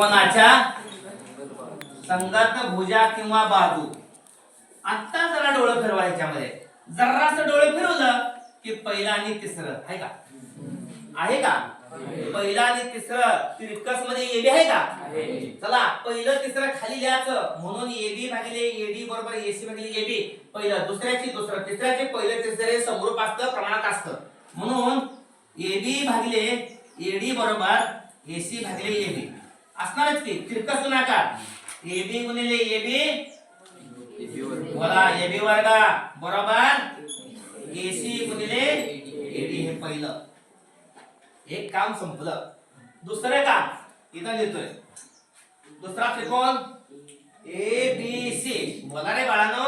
त्रिकोणाच्या संगत भुजा किंवा बाजू. आता जरा डोळे फिरवा ह्याच्यामध्ये, जरासं डोळे फिरवलं की पहिला आणि तिसरं आहे का? आहे का? पहिला आणि तिसरं तिरकस मध्ये एबी आहे का? चला पहिलं तिसरं खाली लिहायचं, म्हणून एबी भागिले एडी बरोबर एसी भागिले एबी. पहिलं दुसऱ्याची दुसरं तिसऱ्याचे पहिलं तिसरे समरूप असतं, प्रमाणात असतं. म्हणून एबी भागिले एडी बरोबर एसी भागिले एबी असणारच की. तिरकस गुणाकार एबी गुणिले एबी बोला एबी वर्ग बरोबर एसी गुणिले एडी. हे पहिलं एक काम संपलं. दुसरं काम इथं लिहितोय. दुसरा त्रिकोण ए बी सी. बोला रे बाळांनो,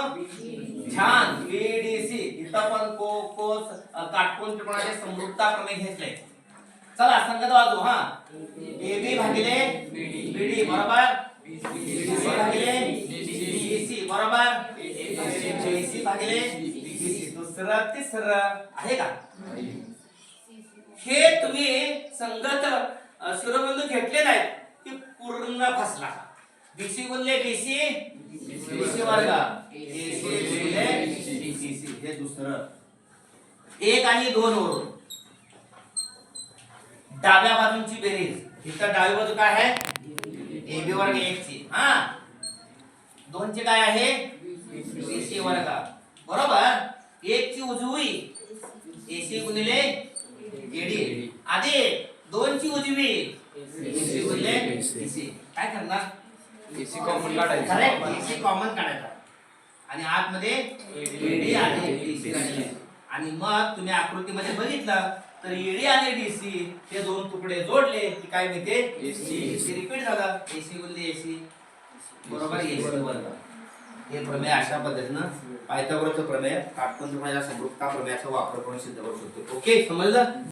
छान. बी डी सी इथं पण कोस काटकोन त्रिकोणाचे समरूपता प्रमेय घेतले. चला संगत बाजू. हा ए बी भागिले बीडी बरोबर बीसी भागिले बीसी बरोबर एसी भागिले बीसी. दुसरं तिसरं आहे का? हे तुम्ही संगत शिरोबिंदू घेतले नाहीत की पूर्ण फसला. बीसी गुणले बीसी बीसी वर्ग एसी गुणले बीसी. हे दुसरं. एक आणि दोन वरून डाव्या बाजूंची बेरीज. इथं डावी बाजू काय आहे? एबी वर्ग 1 ची. हा 2 ची काय आहे? बीसी वर्ग बरोबर. 1 ची उजवी एसी गुणिले एडी आधी 2 ची उजवी एसी गुणिले बीसी. काय करणार? एसी कॉमन काढायचं. करेक्ट. एसी कॉमन काढायचा आणि आतमध्ये एडी आणि बीसी काढले. आणि मग तुम्ही आकृतीमध्ये बघितलं तर एडी आणि डीसी हे दोन तुकडे जोडले की काय मिळते? एसी. एसी रिपीट झालं. एसी गुणिले एसी बरोबर एसी वर्ग. हे प्रमेय अशा पद्धतीनं पायथागोरसचं प्रमेय काटकोन त्रिकोणाच्या समरूपता प्रमेयाचा वापर करून सिद्ध करू शकतो. ओके समजलं?